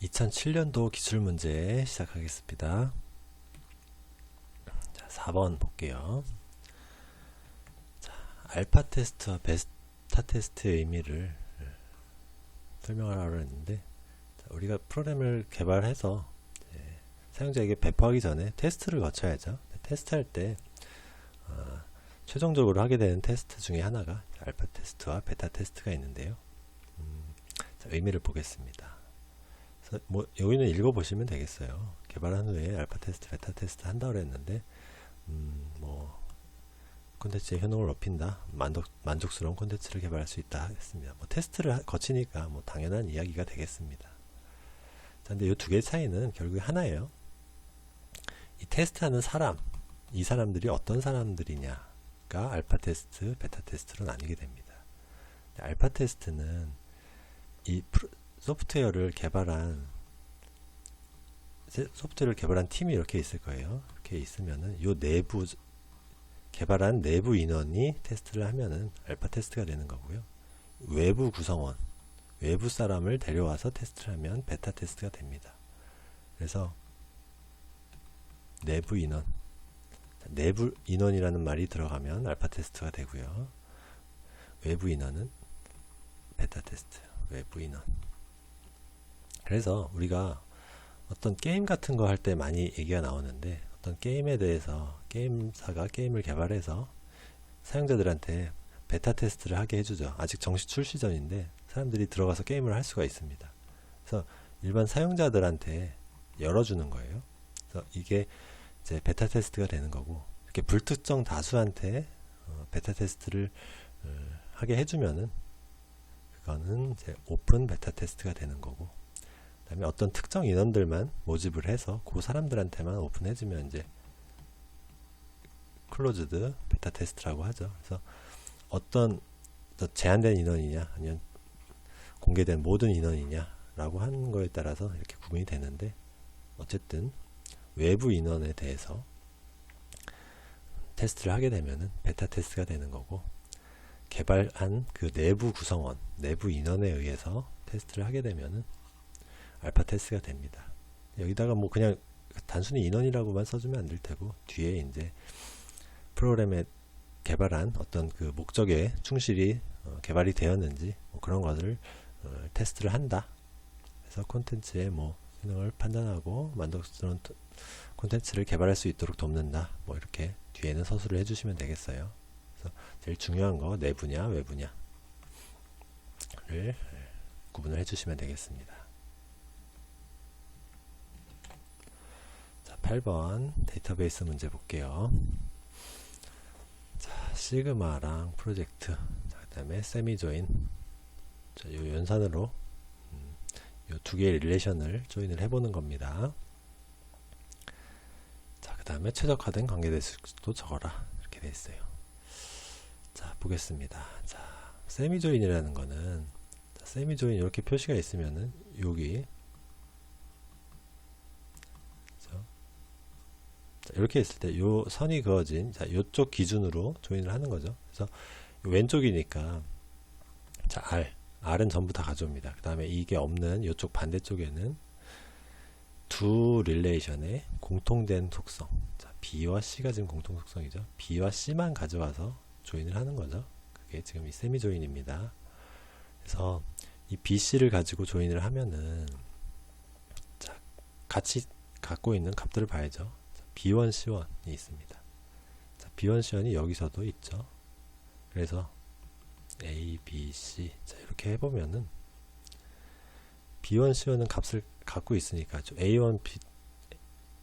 2007년도 기출문제 시작하겠습니다. 자, 4번 볼게요. 자, 알파 테스트와 베타 테스트의 의미를 설명하라고 했는데, 자, 우리가 프로그램을 개발해서 사용자에게 배포하기 전에 테스트를 거쳐야죠. 테스트할 때 최종적으로 하게 되는 테스트 중에 하나가 알파 테스트와 베타 테스트가 있는데요. 자, 의미를 보겠습니다. 뭐 여기는 읽어보시면 되겠어요. 개발한 후에 알파 테스트, 베타 테스트 한다고 했는데 뭐 콘텐츠의 효능을 높인다, 만족스러운 콘텐츠를 개발할 수 있다 했습니다. 뭐 테스트를 거치니까 뭐 당연한 이야기가 되겠습니다. 자, 근데 이 두 개의 차이는 결국에 하나예요. 이 테스트하는 사람, 이 사람들이 어떤 사람들이냐가 알파 테스트, 베타 테스트로 나뉘게 됩니다. 알파 테스트는 이 소프트웨어를 개발한 팀이 이렇게 있을 거예요. 이렇게 있으면은 요 내부 개발한 내부 인원이 테스트를 하면은 알파 테스트가 되는 거고요. 외부 구성원, 외부 사람을 데려와서 테스트를 하면 베타 테스트가 됩니다. 그래서 내부 인원이라는 말이 들어가면 알파 테스트가 되고요. 외부 인원은 베타 테스트, 외부 인원. 그래서 우리가 어떤 게임 같은 거 할 때 많이 얘기가 나오는데, 어떤 게임에 대해서 게임사가 게임을 개발해서 사용자들한테 베타 테스트를 하게 해주죠. 아직 정식 출시 전인데 사람들이 들어가서 게임을 할 수가 있습니다. 그래서 일반 사용자들한테 열어주는 거예요. 그래서 이게 이제 베타 테스트가 되는 거고, 이렇게 불특정 다수한테 베타 테스트를 하게 해주면은 그거는 이제 오픈 베타 테스트가 되는 거고, 그다음에 어떤 특정 인원들만 모집을 해서 그 사람들한테만 오픈해주면 이제 클로즈드 베타 테스트라고 하죠. 그래서 어떤 제한된 인원이냐 아니면 공개된 모든 인원이냐라고 하는 거에 따라서 이렇게 구분이 되는데, 어쨌든 외부 인원에 대해서 테스트를 하게 되면은 베타 테스트가 되는 거고, 개발한 그 내부 구성원, 내부 인원에 의해서 테스트를 하게 되면은 알파 테스트가 됩니다. 여기다가 뭐 그냥 단순히 인원이라고만 써주면 안 될 테고, 뒤에 이제 프로그램에 개발한 어떤 그 목적에 충실히 개발이 되었는지 뭐 그런 것을 테스트를 한다. 그래서 콘텐츠의 뭐 기능을 판단하고 만족스러운 콘텐츠를 개발할 수 있도록 돕는다. 뭐 이렇게 뒤에는 서술을 해주시면 되겠어요. 그래서 제일 중요한 거 내부냐 외부냐를 구분을 해주시면 되겠습니다. 자, 8번 데이터베이스 문제 볼게요. 자, 시그마랑 프로젝트, 그 다음에 세미 조인, 자, 요 연산으로 요 두 개의 릴레이션을 조인을 해보는 겁니다. 자, 그 다음에 최적화된 관계대수도 적어라, 이렇게 돼 있어요. 자, 보겠습니다. 자, 세미 조인이라는 거는, 자, 세미 조인 이렇게 표시가 있으면은 여기 자, 이렇게 있을 때 요 선이 그어진, 자, 요쪽 기준으로 조인을 하는 거죠. 그래서 왼쪽이니까, 자, R은 전부 다 가져옵니다. 그 다음에 이게 없는 요쪽 반대쪽에는 두 릴레이션의 공통된 속성, 자, B와 C가 지금 공통 속성이죠. B와 C만 가져와서 조인을 하는 거죠. 그게 지금 이 세미 조인입니다. 그래서 이 B, C를 가지고 조인을 하면은, 자, 같이 갖고 있는 값들을 봐야죠. B1, C1이 있습니다. 자, B1, C1이 여기서도 있죠. 그래서 A, B, C, 자, 이렇게 해보면은 B1, C1은 값을 갖고 있으니까 A1,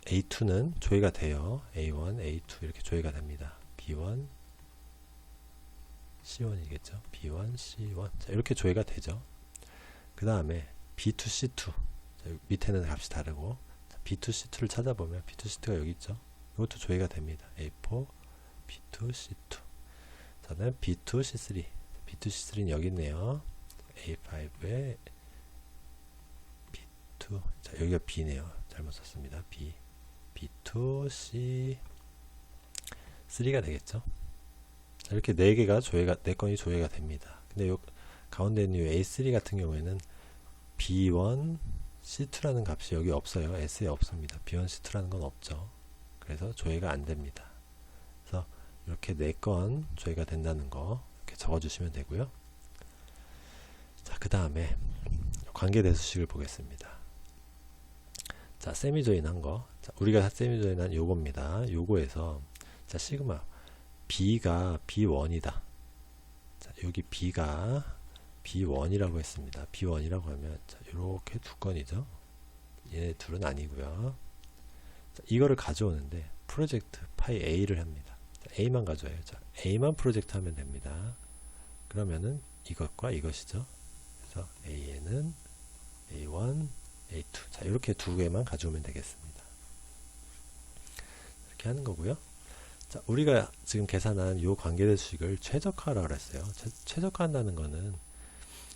A2는 조회가 돼요. A1, A2 이렇게 조회가 됩니다. B1, C1이겠죠. B1, C1, 자, 이렇게 조회가 되죠. 그 다음에 B2, C2, 자, 밑에는 값이 다르고, B2, C2를 찾아보면 B2, C2가 여기 있죠. 이것도 조회가 됩니다. A4, B2, C2. 저는 B2, C3. B2, C3는 여기 있네요. A5에 B2. 자, 여기가 B네요. 잘못 썼습니다. B. B2, C3가 되겠죠. 자, 이렇게 4개가 조회가, 4건이 조회가 됩니다. 근데 요 가운데 있는 A3 같은 경우에는 B1, C2라는 값이 여기 없어요. S에 없습니다. B1, C2라는 건 없죠. 그래서 조회가 안 됩니다. 그래서 이렇게 4건 조회가 된다는 거 이렇게 적어주시면 되고요. 자, 그 다음에 관계대수식을 보겠습니다. 자, 세미 조인한 거. 자, 우리가 세미 조인한 요겁니다. 요거에서 자, 시그마 B가 B1이다. 자, 여기 B가 B1이라고 했습니다. B1이라고 하면 자, 요렇게 두 건이죠. 얘네 둘은 아니고요. 자, 이거를 가져오는데 프로젝트 파이 A를 합니다. 자, A만 가져와요. 자, A만 프로젝트 하면 됩니다. 그러면은 이것과 이것이죠. 그래서 A에는 A1, A2. 자, 이렇게 두 개만 가져오면 되겠습니다. 이렇게 하는 거고요. 자, 우리가 지금 계산한 요 관계대수식을 최적화라고 그랬어요. 최적화한다는 거는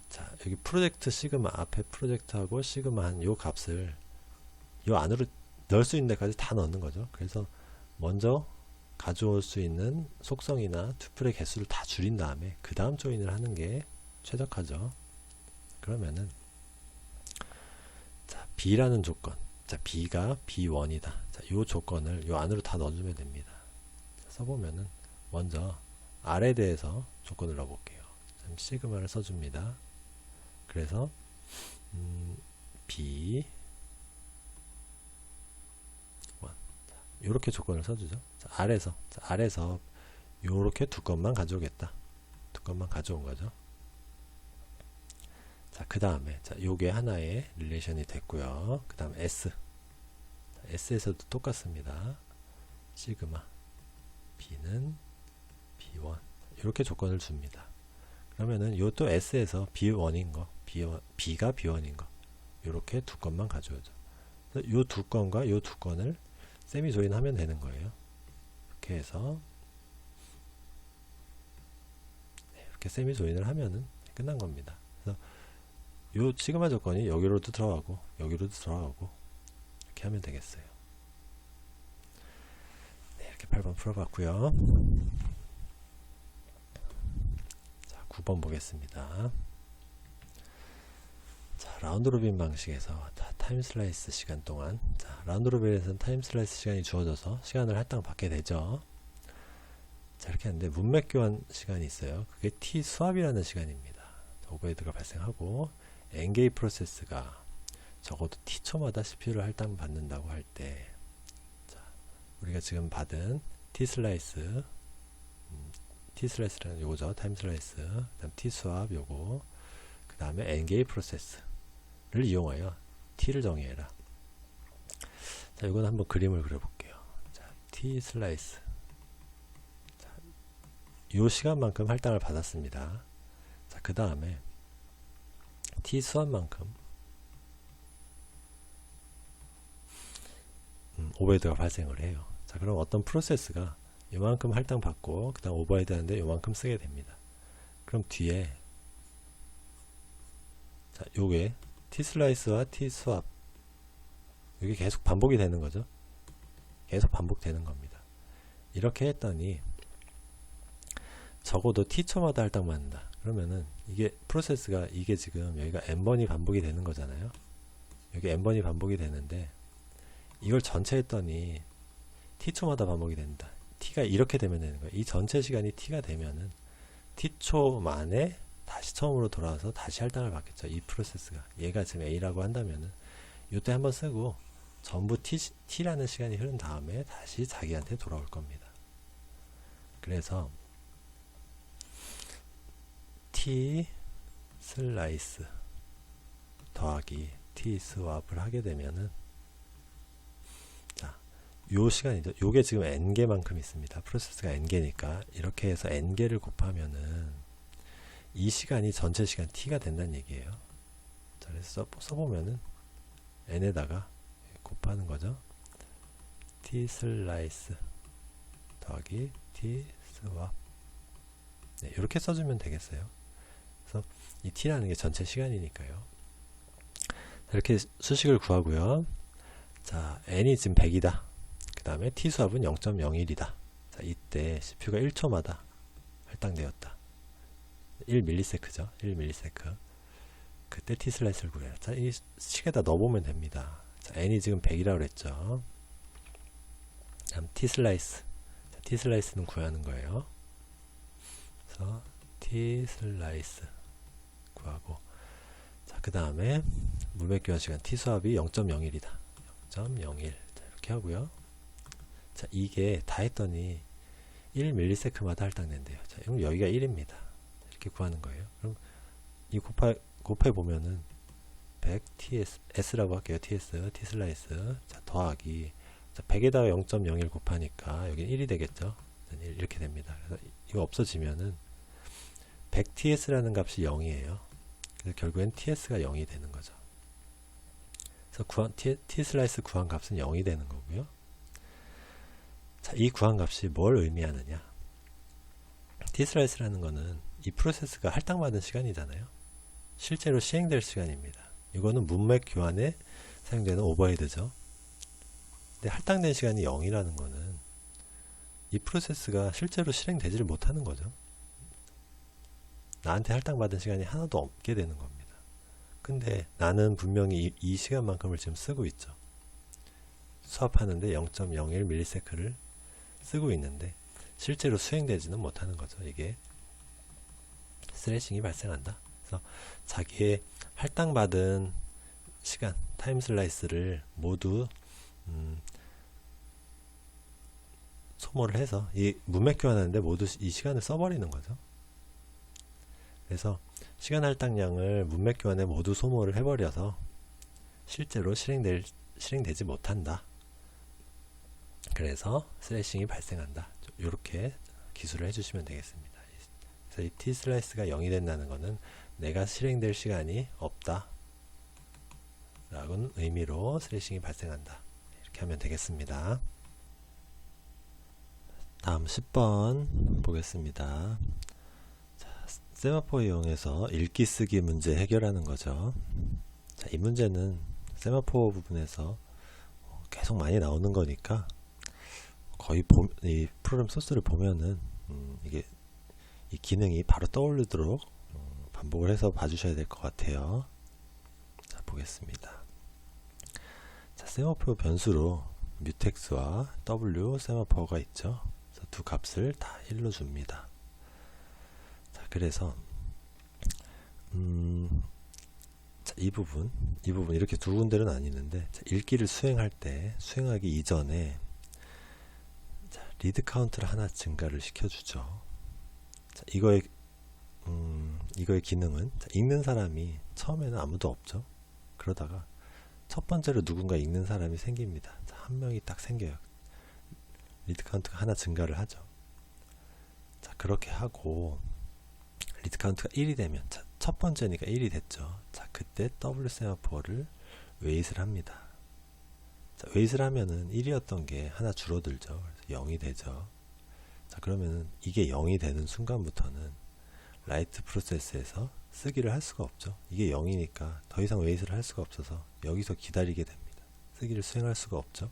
자, 여기 프로젝트 시그마 앞에 프로젝트하고 시그마한 요 값을 요 안으로 넣을 수 있는 데까지 다 넣는 거죠. 그래서 먼저 가져올 수 있는 속성이나 튜플의 개수를 다 줄인 다음에 그 다음 조인을 하는 게 최적화죠. 그러면은 자, B라는 조건. 자, B가 B1이다. 자, 요 조건을 요 안으로 다 넣어주면 됩니다. 자, 써보면은 먼저 R에 대해서 조건을 넣어볼게요. 시그마를 써줍니다. 그래서 B1 이렇게 조건을 써주죠. 자, 아래서 요렇게 두 건만 가져오겠다. 두 건만 가져온 거죠. 자, 그 다음에 자, 요게 하나의 릴레이션이 됐고요. 그 다음 S. 자, S에서도 똑같습니다. 시그마 B는 B1 이렇게 조건을 줍니다. 그러면은 요 또 S에서 B1인 거, B가 B1인 거 이렇게 두 건만 가져오죠. 요 두 건과 요 두 건을 세미 조인하면 되는 거예요. 이렇게 해서 이렇게 세미 조인을 하면은 끝난 겁니다. 그래서 요 시그마 조건이 여기로도 들어가고 여기로도 들어가고 이렇게 하면 되겠어요. 네, 이렇게 8번 풀어봤고요. 자, 9번 보겠습니다. 자, 라운드 로빈 방식에서 타임 슬라이스 시간 동안 자, 라운드 로빈에서는 타임 슬라이스 시간이 주어져서 시간을 할당 받게 되죠. 자, 이렇게 하는데 문맥 교환 시간이 있어요. 그게 T 수압이라는 시간입니다. 자, 오버헤드가 발생하고 엔게이 프로세스가 적어도 T초마다 CPU를 할당 받는다고 할 때 자, 우리가 지금 받은 T 슬라이스 T 슬라이스라는 요거죠. 타임 슬라이스 그다음 T 수압 요거 그 다음에 엔게이 프로세스를 이용하여 T를 정의해라. 자, 이건 한번 그림을 그려볼게요. 자, T 슬라이스. 자, 요 시간만큼 할당을 받았습니다. 자, 그 다음에 T 수압만큼 오버헤드가 발생을 해요. 자, 그럼 어떤 프로세스가 요만큼 할당 받고 그 다음 오버헤드 하는데 요만큼 쓰게 됩니다. 그럼 뒤에 자, 요게 T 슬라이스와 T 수압 이게 계속 반복이 되는 거죠. 계속 반복되는 겁니다. 이렇게 했더니 적어도 T초마다 할당 받는다. 그러면은 이게 프로세스가 이게 지금 여기가 n번이 반복이 되는 거잖아요. 여기 n번이 반복이 되는데 이걸 전체 했더니 T초마다 반복이 된다. T가 이렇게 되면 되는 거예요. 이 전체 시간이 T가 되면은 T초 만에 다시 처음으로 돌아와서 다시 할당을 받겠죠. 이 프로세스가 얘가 지금 A라고 한다면은 이때 한번 쓰고 전부 T라는 시간이 흐른 다음에 다시 자기한테 돌아올 겁니다. 그래서 T 슬라이스 더하기 T 스왑을 하게 되면은 자, 요 시간이죠. 요게 지금 n개만큼 있습니다. 프로세스가 n개니까 이렇게 해서 n개를 곱하면은 이 시간이 전체 시간 t가 된다는 얘기예요. 자, 그래서 써보면은 n에다가 곱하는 거죠. t 슬라이스 더하기 t 스왑. 네, 이렇게 써주면 되겠어요. 그래서 이 t라는 게 전체 시간이니까요. 이렇게 수식을 구하고요. 자, n이 지금 100이다. 그 다음에 t 수압은 0.01이다. 자, 이때 CPU가 1초마다 할당되었다. 1ms죠. 1ms. 그때 t 슬라이스를 구해요. 자, 이 식에다 넣어보면 됩니다. 자, n이 지금 100이라고 그랬죠. 다음 t 슬라이스. 자, t 슬라이스는 구하는 거예요. 그래서 t 슬라이스 구하고, 자, 그 다음에 물맥 교환 시간 t 수압이 0.01이다. 0.01. 자, 이렇게 하고요. 자, 이게 다 했더니 1ms마다 할당된대요. 자, 그럼 여기가 1입니다. 이렇게 구하는 거예요. 그럼 이 곱해 보면은 100ts s라고 할게요. ts t 슬라이스. 자, 더하기. 자, 100에다가 0.01 곱하니까 여기 1이 되겠죠. 이렇게 됩니다. 그래서 이거 없어지면은 100ts라는 값이 0이에요. 그래서 결국엔 ts가 0이 되는 거죠. 그래서 t 슬라이스 구한 값은 0이 되는 거고요. 자, 이 구한 값이 뭘 의미하느냐? t 슬라이스라는 거는 이 프로세스가 할당받은 시간이잖아요. 실제로 시행될 시간입니다. 이거는 문맥 교환에 사용되는 오버헤드죠. 근데 할당된 시간이 0이라는 거는 이 프로세스가 실제로 실행되지를 못하는 거죠. 나한테 할당받은 시간이 하나도 없게 되는 겁니다. 근데 나는 분명히 이 시간만큼을 지금 쓰고 있죠. 수합하는데 0.01ms를 쓰고 있는데 실제로 수행되지는 못하는 거죠. 이게 스레싱이 발생한다. 그래서 자기의 할당받은 시간, 타임 슬라이스를 모두 소모를 해서 이 문맥 교환하는데 모두 이 시간을 써버리는 거죠. 그래서 시간 할당량을 문맥 교환에 모두 소모를 해버려서 실제로 실행되지 못한다. 그래서 스레싱이 발생한다. 이렇게 기술을 해주시면 되겠습니다. 그래서 이 t 슬라이스가 0이 된다는 것은 내가 실행될 시간이 없다 라는 의미로 스레싱이 발생한다. 이렇게 하면 되겠습니다. 다음 10번 보겠습니다. 자, 세마포 이용해서 읽기 쓰기 문제 해결하는 거죠. 자, 이 문제는 세마포 부분에서 계속 많이 나오는 거니까 거의 이 프로그램 소스를 보면은 이게 이 기능이 바로 떠오르도록 반복을 해서 봐주셔야 될 것 같아요. 자, 보겠습니다. 자, 세마포 변수로 뮤텍스와 w 세마포가 있죠. 그래서 두 값을 다 1로 줍니다. 자, 그래서 자, 이 부분 이렇게 두 군데로 나뉘는데, 자, 읽기를 수행하기 이전에 자, 리드 카운트를 하나 증가를 시켜주죠. 자, 이거의 기능은, 자, 읽는 사람이 처음에는 아무도 없죠. 그러다가 첫 번째로 누군가 읽는 사람이 생깁니다. 자, 한 명이 딱 생겨요. 리드 카운트가 하나 증가를 하죠. 자, 그렇게 하고 리드 카운트가 1이 되면, 자, 첫 번째니까 1이 됐죠. 자, 그때 W 세마포를 웨이트를 합니다. 자, 웨이트를 하면은 1이었던 게 하나 줄어들죠. 그래서 0이 되죠. 자, 그러면은 이게 0이 되는 순간부터는 라이트 프로세스에서 쓰기를 할 수가 없죠. 이게 0이니까 더 이상 웨이트를 할 수가 없어서 여기서 기다리게 됩니다. 쓰기를 수행할 수가 없죠.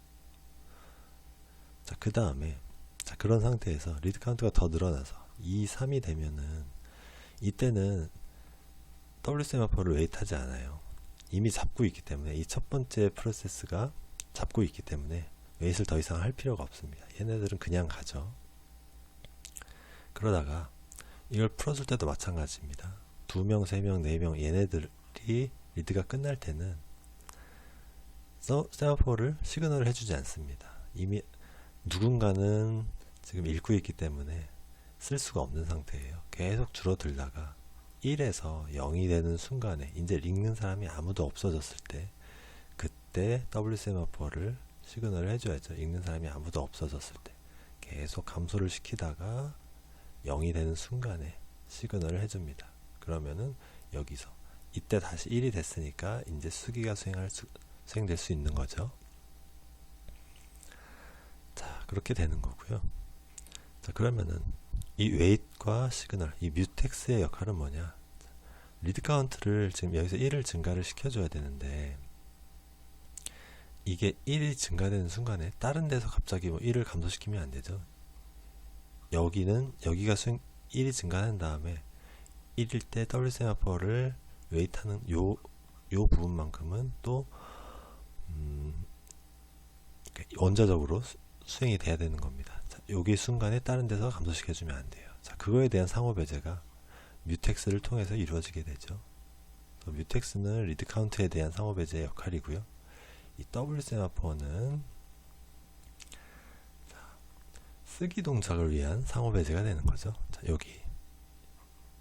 자, 그 다음에, 자, 그런 상태에서 리드 카운트가 더 늘어나서 2, 3이 되면은 이때는 W 세마포를 웨이트하지 않아요. 이미 잡고 있기 때문에, 이 첫 번째 프로세스가 잡고 있기 때문에 웨이트를 더 이상 할 필요가 없습니다. 얘네들은 그냥 가죠. 그러다가 이걸 풀어줄 때도 마찬가지입니다. 2명, 3명, 4명 얘네들이 리드가 끝날 때는 세마포를 시그널을 해주지 않습니다. 이미 누군가는 지금 읽고 있기 때문에 쓸 수가 없는 상태예요. 계속 줄어들다가 1에서 0이 되는 순간에 이제 읽는 사람이 아무도 없어졌을 때, 그때 W 세마포를 시그널을 해줘야죠. 읽는 사람이 아무도 없어졌을 때 계속 감소를 시키다가 0이 되는 순간에 시그널을 해줍니다. 그러면은 여기서 이때 다시 1이 됐으니까 이제 수기가 수행될 수 있는 거죠. 자, 그렇게 되는 거고요. 자, 그러면은 이 웨이트과 시그널, 이 뮤텍스의 역할은 뭐냐? 리드 카운트를 지금 여기서 1을 증가를 시켜줘야 되는데, 이게 1이 증가되는 순간에 다른 데서 갑자기 1을 감소시키면 안 되죠. 여기가 1이 증가한 다음에 1일 때 W 세마포를 웨이트하는 요 부분만큼은 또 원자적으로 수행이 돼야 되는 겁니다. 자, 여기 순간에 다른 데서 감소시켜주면 안 돼요. 자, 그거에 대한 상호 배제가 뮤텍스를 통해서 이루어지게 되죠. 뮤텍스는 리드 카운트에 대한 상호 배제의 역할이고요. 이 W 세마포는 쓰기 동작을 위한 상호 배제가 되는 거죠. 자, 여기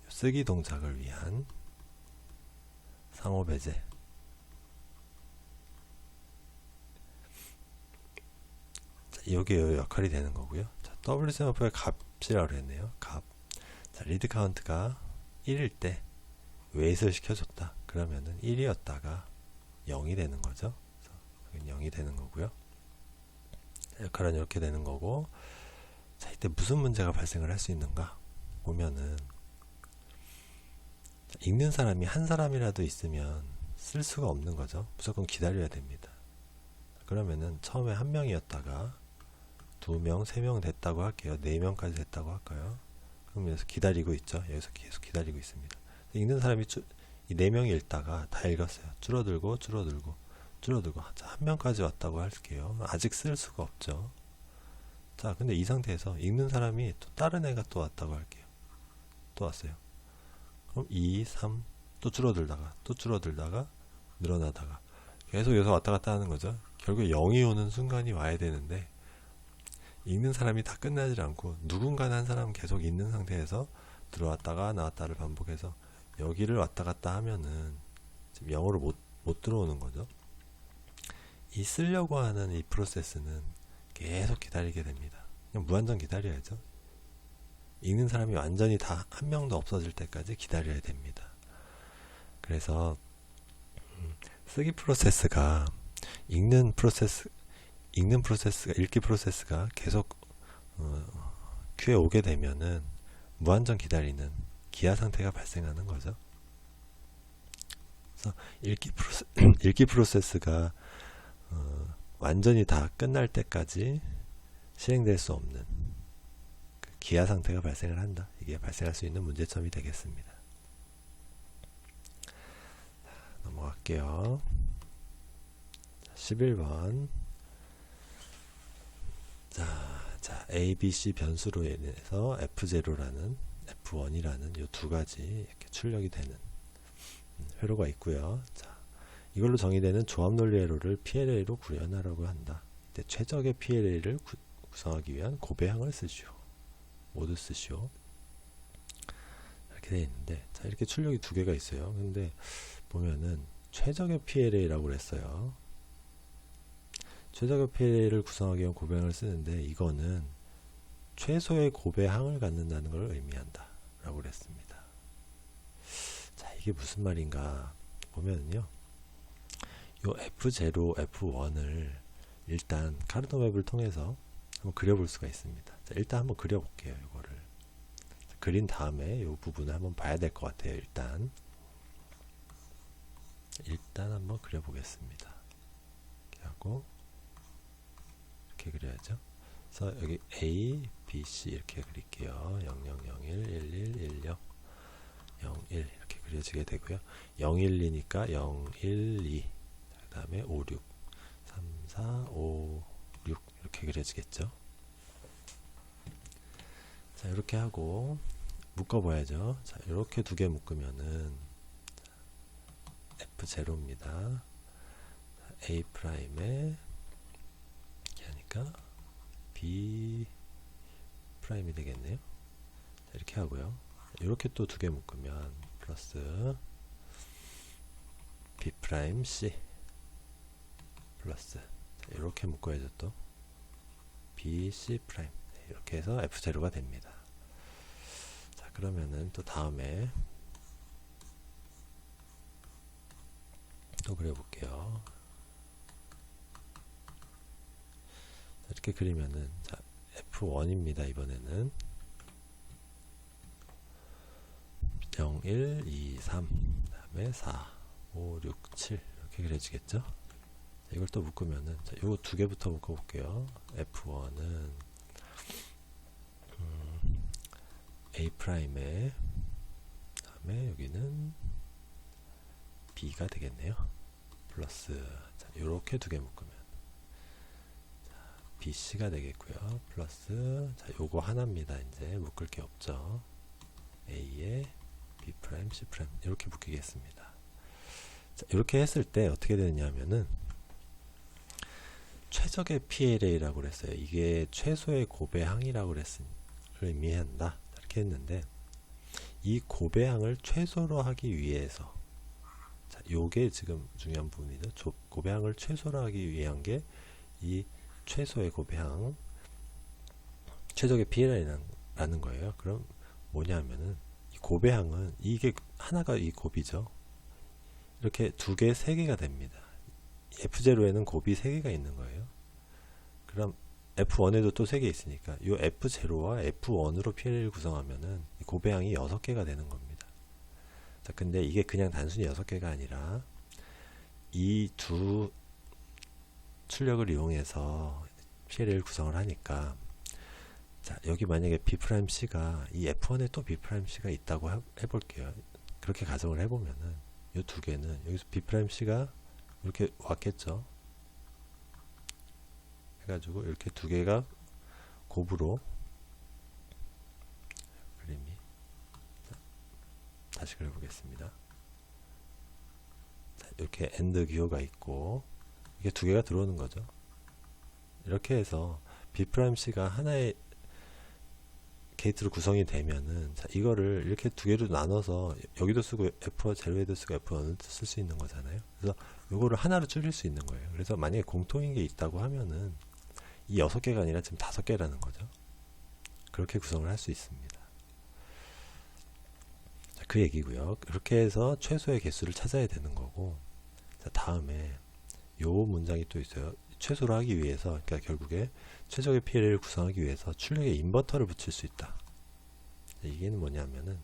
쓰기 동작을 위한 상호 배제. 여기 역할이 되는 거고요. 자, W 세마포의 값이라고 했네요. 값. 자, 리드 카운트가 1일 때 웨이트를 시켜줬다. 그러면은 1이었다가 0이 되는 거죠. 여기 0이 되는 거고요. 역할은 이렇게 되는 거고. 자, 이때 무슨 문제가 발생을 할 수 있는가 보면은, 읽는 사람이 한 사람이라도 있으면 쓸 수가 없는 거죠. 무조건 기다려야 됩니다. 그러면은 처음에 한 명이었다가 2명, 3명 됐다고 할게요. 4명까지 됐다고 할까요? 그럼 여기서 기다리고 있죠. 여기서 계속 기다리고 있습니다. 읽는 사람이 이 4명이 읽다가 다 읽었어요. 줄어들고 줄어들고 줄어들고. 자, 한 명까지 왔다고 할게요. 아직 쓸 수가 없죠. 자, 근데 이 상태에서 읽는 사람이 또 다른 애가 또 왔다고 할게요. 또 왔어요. 그럼 2, 3, 또 줄어들다가 또 줄어들다가 늘어나다가 계속 여기서 왔다 갔다 하는 거죠. 결국 0이 오는 순간이 와야 되는데, 읽는 사람이 다 끝나지 않고 누군가는 한 사람은 계속 있는 상태에서 들어왔다가 나왔다를 반복해서 여기를 왔다 갔다 하면은 지금 0으로 못 들어오는 거죠. 이 쓰려고 하는 이 프로세스는 계속 기다리게 됩니다. 그냥 무한정 기다려야죠. 읽는 사람이 완전히 다 한 명도 없어질 때까지 기다려야 됩니다. 그래서 쓰기 프로세스가 읽기 프로세스가 계속 큐에 오게 되면은 무한정 기다리는 기아 상태가 발생하는 거죠. 그래서 읽기 프로세스가 완전히 다 끝날 때까지 실행될 수 없는 그 기아 상태가 발생을 한다. 이게 발생할 수 있는 문제점이 되겠습니다. 넘어갈게요. 11번. 자, A, B, C 변수로 인해서 F0라는 F1이라는 이 두 가지 이렇게 출력이 되는 회로가 있고요. 자, 이걸로 정의되는 조합 논리 회로를 PLA로 구현하라고 한다. 이때 최적의 PLA를 구성하기 위한 고배항을 쓰시오. 모두 쓰시오. 이렇게 되어 있는데, 자, 이렇게 출력이 두 개가 있어요. 근데 보면은 최적의 PLA라고 그랬어요. 최적의 PLA를 구성하기 위한 고배항을 쓰는데, 이거는 최소의 고배항을 갖는다는 걸 의미한다 라고 그랬습니다. 자, 이게 무슨 말인가 보면요, 요 F0, F1을 일단 카르노 맵을 통해서 한번 그려볼 수가 있습니다. 자, 일단 한번 그려볼게요. 이거를 그린 다음에 이 부분을 한번 봐야 될 것 같아요. 일단 한번 그려보겠습니다. 이렇게 하고 이렇게 그려야죠. 그래서 여기 A, B, C 이렇게 그릴게요. 0001, 11, 10, 01 이렇게 그려지게 되고요. 012니까 012, 그 다음에 56, 3, 4, 5, 6 이렇게 그려지겠죠. 자, 이렇게 하고 묶어봐야죠. 자, 이렇게 두 개 묶으면은 F0입니다. A 프라임에 이렇게 하니까 B 프라임이 되겠네요. 자, 이렇게 하고요. 이렇게 또 두 개 묶으면 플러스 B 프라임 C 플러스, 자, 이렇게 묶어야죠. 또 B C 프라임, 이렇게 해서 F0가 됩니다. 자, 그러면은 또 다음에 또 그려볼게요. 이렇게 그리면은, 자, F1입니다. 이번에는 0, 1, 2, 3, 그 다음에 4, 5, 6, 7 이렇게 그려지겠죠. 자, 이걸 또 묶으면은, 자, 요거 두 개부터 묶어볼게요. F1은 A 프라임에, 그 다음에 여기는 B가 되겠네요. 플러스 자, 요렇게 두 개 묶으면 자, BC가 되겠고요. 플러스 자, 요거 하나입니다. 이제 묶을 게 없죠. A에 B 프라임, C 프라임 이렇게 묶이겠습니다. 자, 이렇게 했을 때 어떻게 되느냐면은 최적의 PLA라고 그랬어요. 이게 최소의 고배항이라고 의미한다. 이렇게 했는데 이 고배항을 최소로 하기 위해서 자, 요게 지금 중요한 부분이죠. 고배항을 최소로 하기 위한 게 이 최소의 고배항, 최적의 PLA라는 거예요. 그럼 뭐냐면은 이 고배항은 이게 하나가 이 곱이죠. 이렇게 두 개, 세 개가 됩니다. F0에는 곱이 3개가 있는 거예요. 그럼 F1에도 또 3개 있으니까 이 F0와 F1으로 PLA를 구성하면은 이 고배항이 6개가 되는 겁니다. 자, 근데 이게 그냥 단순히 6개가 아니라 이 두 출력을 이용해서 PLA를 구성을 하니까 자, 여기 만약에 B'C가 이 F1에 또 B'C가 있다고 해볼게요. 그렇게 가정을 해보면은 이 두 개는 여기서 B'C가 이렇게 왔겠죠. 해가지고 이렇게 두 개가 곱으로 그림이 다시 그려보겠습니다. 자, 이렇게 엔드 기호가 있고 이게 두 개가 들어오는 거죠. 이렇게 해서 B'C가 하나의 게이트로 구성이 되면은 자, 이거를 이렇게 두 개로 나눠서 여기도 쓰고 F0에도 쓰고 F1에도 쓸 수 있는 거잖아요. 그래서 요거를 하나로 줄일 수 있는 거예요. 그래서 만약에 공통인 게 있다고 하면은 이 6개가 아니라 지금 5개라는 거죠. 그렇게 구성을 할 수 있습니다. 자, 그 얘기고요. 그렇게 해서 최소의 개수를 찾아야 되는 거고 자, 다음에 요 문장이 또 있어요. 최소로 하기 위해서 그러니까 결국에 최적의 PLA를 구성하기 위해서 출력에 인버터를 붙일 수 있다. 이게 뭐냐면은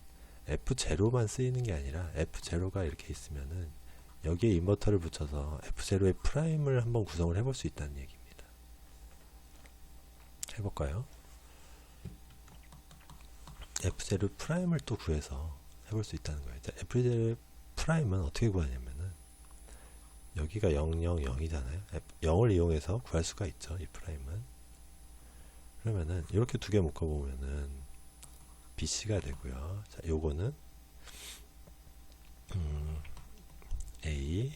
F0만 쓰이는 게 아니라 F0가 이렇게 있으면은 여기에 인버터를 붙여서 F0의 프라임을 한번 구성을 해볼 수 있다는 얘기입니다. 해볼까요? F0 프라임을 또 구해서 해볼 수 있다는 거예요. F0 프라임은 어떻게 구하냐면은 여기가 0, 0, 0이잖아요. 0을 이용해서 구할 수가 있죠. 이 프라임은. 그러면은 이렇게 두 개 묶어보면은 BC가 되고요. 자, 요거는 A,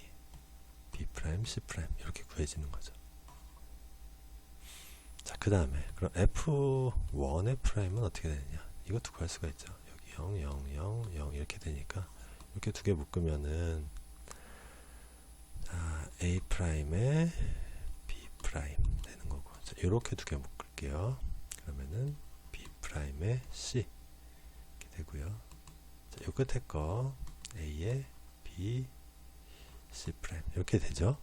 B 프라임, C 프라임 이렇게 구해지는 거죠. 자, 그 다음에 그럼 F1의 프라임은 어떻게 되느냐? 이것도 구할 수가 있죠. 여기 0, 0, 0, 0 이렇게 되니까 이렇게 두 개 묶으면은 자, A 프라임에 B 프라임 되는 거고. 자, 이렇게 두 개 묶을게요. 그러면은 B 프라임에 C 이렇게 되고요. 자, 요 끝에 거 A에 B, C 프라임 이렇게 되죠.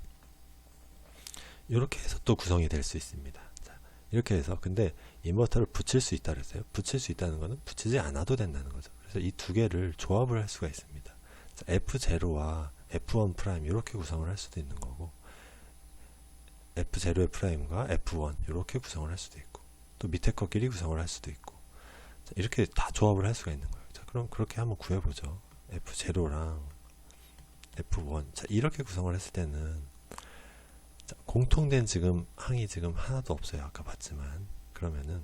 이렇게 해서 또 구성이 될 수 있습니다. 자, 이렇게 해서 근데 인버터를 붙일 수 있다 그랬어요. 붙일 수 있다는 거는 붙이지 않아도 된다는 거죠. 그래서 이 두 개를 조합을 할 수가 있습니다. 자, F0와 F1 프라임 이렇게 구성을 할 수도 있는 거고 F0의 프라임과 F1 이렇게 구성을 할 수도 있고 또 밑에 거끼리 구성을 할 수도 있고 자, 이렇게 다 조합을 할 수가 있는 거예요. 자, 그럼 그렇게 한번 구해보죠. F0랑 F1 자, 이렇게 구성을 했을 때는 자, 공통된 지금 항이 지금 하나도 없어요. 아까 봤지만 그러면은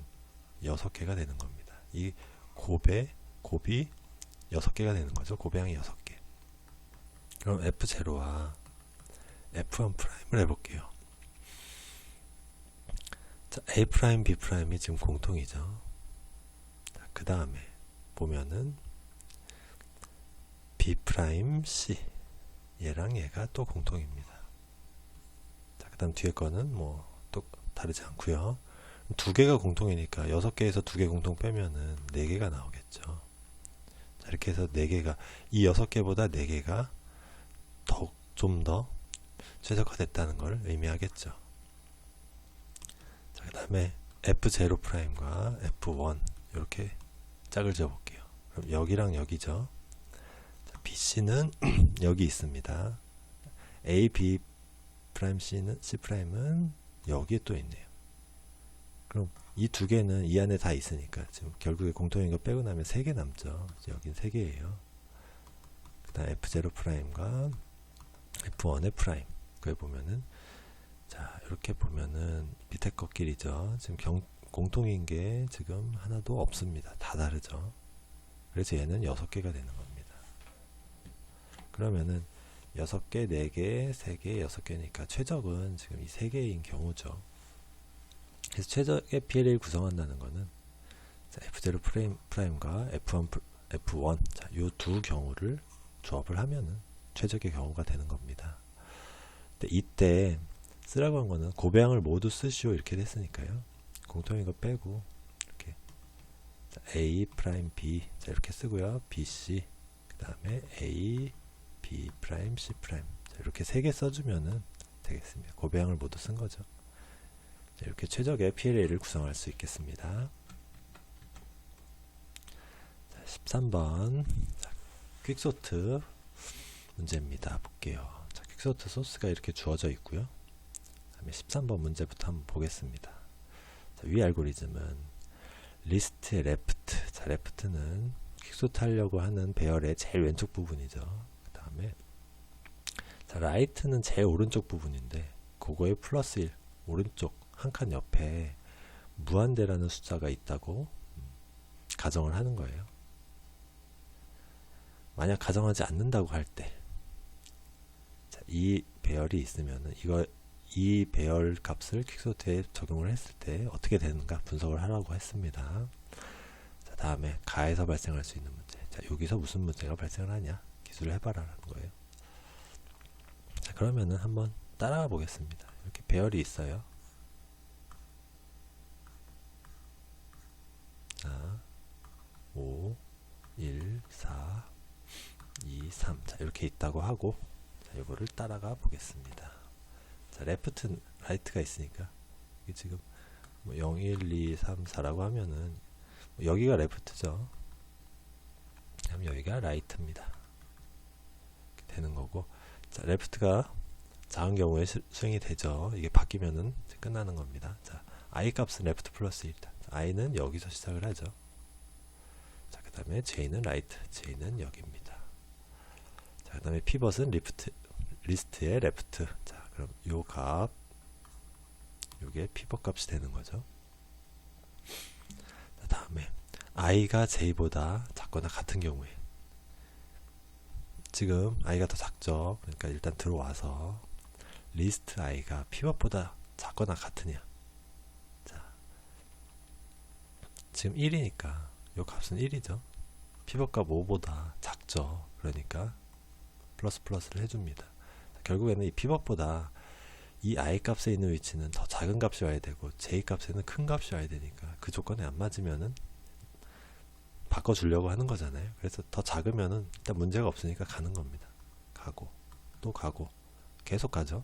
6개가 되는 겁니다. 이 곱이 6개가 되는 거죠. 곱배항이 6개. 그럼 F0와 F1 프라임을 해볼게요. 자, A 프라임, B 프라임이 지금 공통이죠. 그 다음에 보면은 B 프라임, C 얘랑 얘가 또 공통입니다. 자, 그 다음 뒤에 거는 뭐 또 다르지 않고요. 두 개가 공통이니까 6개에서 2개 공통 빼면은 4개가 나오겠죠. 자, 이렇게 해서 4개가 이 6개보다 4개가 좀 더 최적화됐다는 걸 의미하겠죠. 자, 그 다음에 F0 프라임과 F1 이렇게 짝을 지어볼게요. 그럼 여기랑 여기죠. 자, BC는 여기 있습니다. A, B 프라임 C는 C 프라임은 여기에 또 있네요. 그럼 이 두 개는 이 안에 다 있으니까 지금 결국에 공통인 거 빼고 나면 3개 남죠. 여긴 3개예요. 그 다음 F0 프라임과 F1의 프라임. 그에 보면은 자 이렇게 보면은 밑에 것끼리죠. 지금 공통인 게 지금 하나도 없습니다. 다 다르죠. 그래서 얘는 6개가 되는 겁니다. 그러면은 6개, 4개, 3개, 6개니까 최적은 지금 이 3개인 경우죠. 그래서 최적의 PLA를 구성한다는 거는 자, F0 프라임과 F1 자, 요 두 경우를 조합을 하면은 최적의 경우가 되는 겁니다. 근데 이때 쓰라고 한 거는 고배양을 모두 쓰시오 이렇게 됐으니까요. 공통인 거 빼고 이렇게 자, A 프라임 B 자, 이렇게 쓰고요. BC 그 다음에 A B 프라임 C 프라임 자, 이렇게 3개 써주면은 되겠습니다. 고배양을 모두 쓴 거죠. 자, 이렇게 최적의 PLA를 구성할 수 있겠습니다. 자, 13번 자, 퀵소트 문제입니다. 볼게요. 자, 퀵소트 소스가 이렇게 주어져 있고요. 다음에 13번 문제부터 한번 보겠습니다. 자, 위 알고리즘은 리스트의 레프트 자, 레프트는 퀵소트 하려고 하는 배열의 제일 왼쪽 부분이죠. 그 다음에 자, 라이트는 제일 오른쪽 부분인데 그거에 플러스 1 오른쪽 한 칸 옆에 무한대라는 숫자가 있다고 가정을 하는 거예요. 만약 가정하지 않는다고 할 때 이 배열이 있으면은 이 배열 값을 퀵소트에 적용을 했을 때 어떻게 되는가 분석을 하라고 했습니다. 자, 다음에 가에서 발생할 수 있는 문제. 자, 여기서 무슨 문제가 발생을 하냐? 기술을 해봐라 라는 거예요. 자, 그러면은 한번 따라가 보겠습니다. 이렇게 배열이 있어요. 자, 5, 1, 4, 2, 3. 자, 이렇게 있다고 하고, 자, 이거를 따라가 보겠습니다. 자, 레프트, 라이트가 있으니까, 이게 지금 뭐 0, 1, 2, 3, 4라고 하면은, 뭐 여기가 레프트죠. 그럼 여기가 라이트입니다. 이렇게 되는 거고, 자, 레프트가 작은 경우에 수행이 되죠. 이게 바뀌면은 이제 끝나는 겁니다. 자, I 값은 레프트 플러스 1이다. I는 여기서 시작을 하죠. 자, 그 다음에 J는 라이트, J는 여기입니다. 자, 그 다음에 피벗은 리스트의 레프트. 자, 그럼 요 값, 요게 피벗 값이 되는 거죠. 자, 다음에 I가 J보다 작거나 같은 경우에 지금 I가 더 작죠. 그러니까 일단 들어와서 리스트 I가 피벗보다 작거나 같으냐. 자, 지금 1이니까 요 값은 1이죠. 피벗 값 5보다 작죠. 그러니까 플러스 플러스를 해줍니다. 결국에는 이 피벗보다 이 I 값에 있는 위치는 더 작은 값이 와야 되고 J 값에는 큰 값이 와야 되니까 그 조건에 안 맞으면은 바꿔주려고 하는 거잖아요. 그래서 더 작으면은 일단 문제가 없으니까 가는 겁니다. 가고 또 가고 계속 가죠.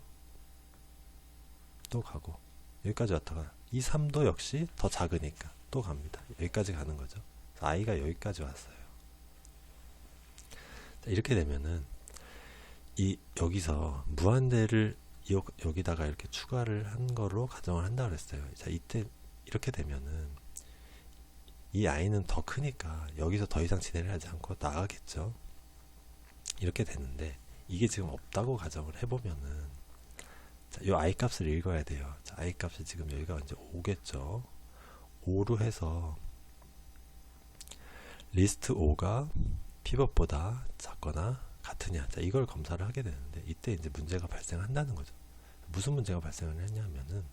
또 가고 여기까지 왔다가 이 3도 역시 더 작으니까 또 갑니다. 여기까지 가는 거죠. I가 여기까지 왔어요. 자, 이렇게 되면은 여기서 무한대를 여기다가 이렇게 추가를 한 거로 가정을 한다 그랬어요. 자, 이때 이렇게 되면은 이 I는 더 크니까 여기서 더 이상 진행을 하지 않고 나가겠죠. 이렇게 되는데 이게 지금 없다고 가정을 해보면은 자, 요 I 값을 읽어야 돼요. 자, I 값이 지금 여기가 이제 5겠죠. 5로 해서 리스트 5가 피벗보다 작거나 같으냐. 자, 이걸 검사를 하게 되는데 이때 이제 문제가 발생한다는 거죠. 무슨 문제가 발생을 했냐면은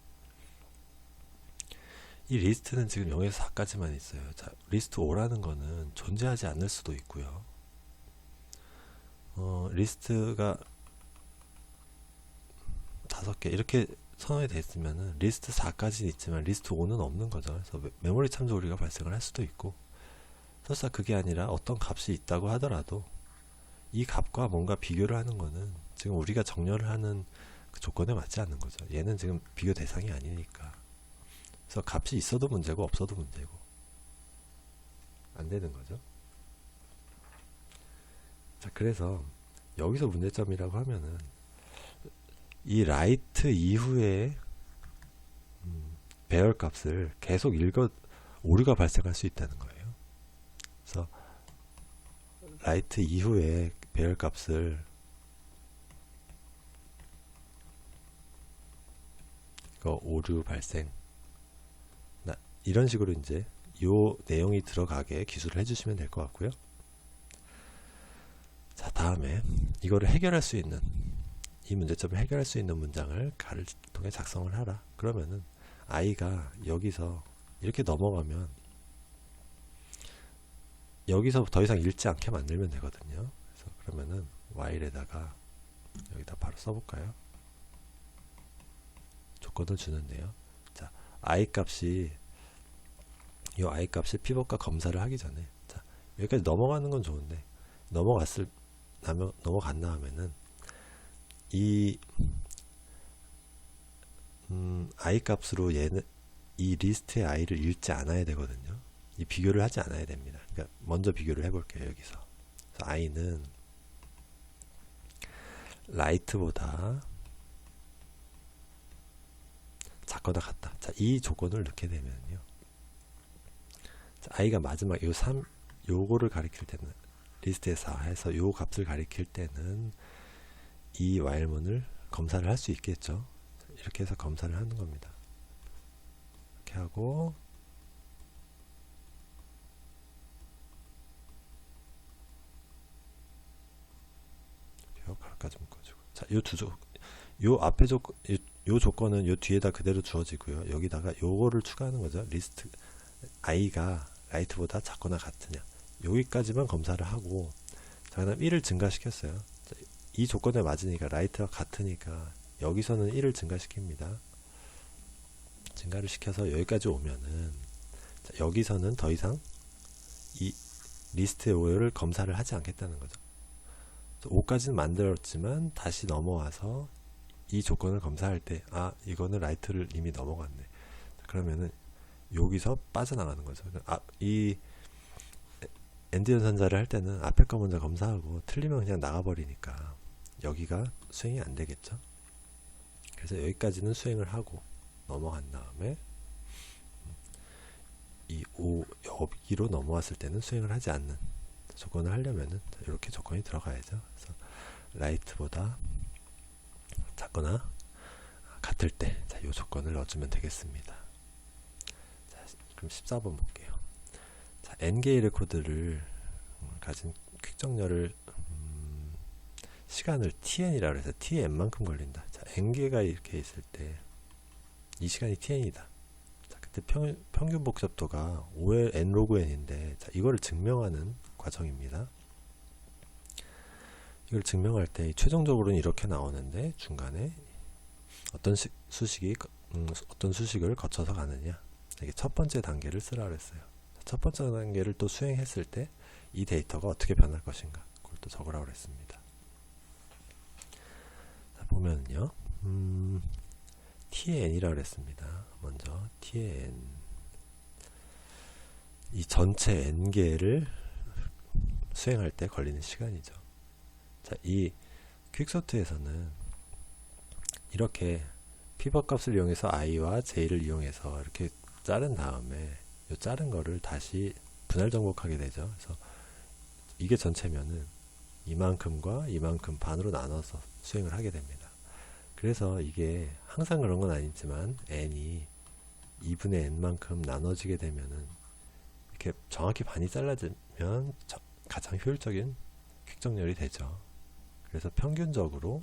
이 리스트는 지금 0에서 4까지만 있어요. 자, 리스트 5라는 거는 존재하지 않을 수도 있고요. 리스트가 5개 이렇게 선언이 되어 있으면은 리스트 4까지는 있지만 리스트 5는 없는 거죠. 그래서 메모리 참조 오류가 발생을 할 수도 있고, 설사 그게 아니라 어떤 값이 있다고 하더라도 이 값과 뭔가 비교를 하는 거는 지금 우리가 정렬을 하는 그 조건에 맞지 않는 거죠. 얘는 지금 비교 대상이 아니니까. 그래서 값이 있어도 문제고 없어도 문제고 안 되는 거죠. 자, 그래서 여기서 문제점이라고 하면은 이 라이트 이후에 배열 값을 계속 오류가 발생할 수 있다는 거예요. 그래서 라이트 이후에 배열 값을 이거 오류 발생 이런 식으로 이제 요 내용이 들어가게 기술을 해주시면 될 것 같고요. 자, 다음에 이거를 해결할 수 있는, 이 문제점을 해결할 수 있는 문장을 가를 통해 작성을 하라. 그러면은 i가 여기서 이렇게 넘어가면 여기서 더 이상 읽지 않게 만들면 되거든요. 그래서 그러면은 while에다가 여기다 바로 써볼까요? 조건을 주는데요. 자, i 값이 이 i 값이 피벗과 검사를 하기 전에, 자, 여기까지 넘어가는 건 좋은데 넘어갔나 하면은 이 i 값으로 얘는 이 리스트의 i를 읽지 않아야 되거든요. 이 비교를 하지 않아야 됩니다. 그러니까 먼저 비교를 해볼게요. 여기서 그래서 i는 right보다 작거나 같다. 자, 이 조건을 넣게 되면요. 자, i가 마지막 요 3 요거를 가리킬 때는 리스트에 4 해서 요 값을 가리킬 때는 이 while문을 검사를 할 수 있겠죠. 이렇게 해서 검사를 하는 겁니다. 이렇게 하고 가로까지 묶어주고, 자, 요 앞에 요 조건은 요 뒤에다 그대로 주어지고요. 여기다가 요거를 추가하는 거죠. 리스트 i가 right보다 작거나 같으냐, 여기까지만 검사를 하고, 자, 그다음 1을 증가시켰어요. 자, 이 조건에 맞으니까 right와 같으니까 여기서는 1을 증가시킵니다. 증가를 시켜서 여기까지 오면은, 자, 여기서는 더 이상 이 리스트의 오류를 검사를 하지 않겠다는 거죠. 5까지는 만들었지만 다시 넘어와서 이 조건을 검사할 때, 아, 이거는 right를 이미 넘어갔네. 그러면은 여기서 빠져나가는 거죠. 이 엔드 연산자를 할 때는 앞에 거 먼저 검사하고 틀리면 그냥 나가버리니까 여기가 수행이 안 되겠죠. 그래서 여기까지는 수행을 하고 넘어간 다음에 이 여기로 넘어왔을 때는 수행을 하지 않는 조건을 하려면은 이렇게 조건이 들어가야죠. 그래서 right보다 작거나 같을 때, 자, 이 조건을 넣어주면 되겠습니다. 자, 그럼 14번 볼게요. 자, n개의 레코드를 가진 퀵정렬을 시간을 tn이라고 해서 tn만큼 걸린다. 자, n개가 이렇게 있을 때 이 시간이 tn이다. 자, 그때 평균 복잡도가 5의 n 로그 n인데, 자, 이거를 증명하는 과정입니다. 이걸 증명할 때 최종적으로는 이렇게 나오는데 중간에 어떤 수식을 거쳐서 가느냐, 이게 첫 번째 단계를 쓰라 그랬어요. 첫 번째 단계를 또 수행했을 때 이 데이터가 어떻게 변할 것인가, 그걸 또 적으라고 그랬습니다. 자, 보면요, tn이라고 그랬습니다. 먼저 tn, 이 전체 n개를 수행할 때 걸리는 시간이죠. 자, 이 퀵소트에서는 이렇게 피벗 값을 이용해서 i와 j를 이용해서 이렇게 자른 다음에 이 자른 거를 다시 분할 정복하게 되죠. 그래서 이게 전체면은 이만큼과 이만큼 반으로 나눠서 수행을 하게 됩니다. 그래서 이게 항상 그런 건 아니지만 n이 2분의 n만큼 나눠지게 되면은 이렇게 정확히 반이 잘라지면 가장 효율적인 퀵정렬이 되죠. 그래서 평균적으로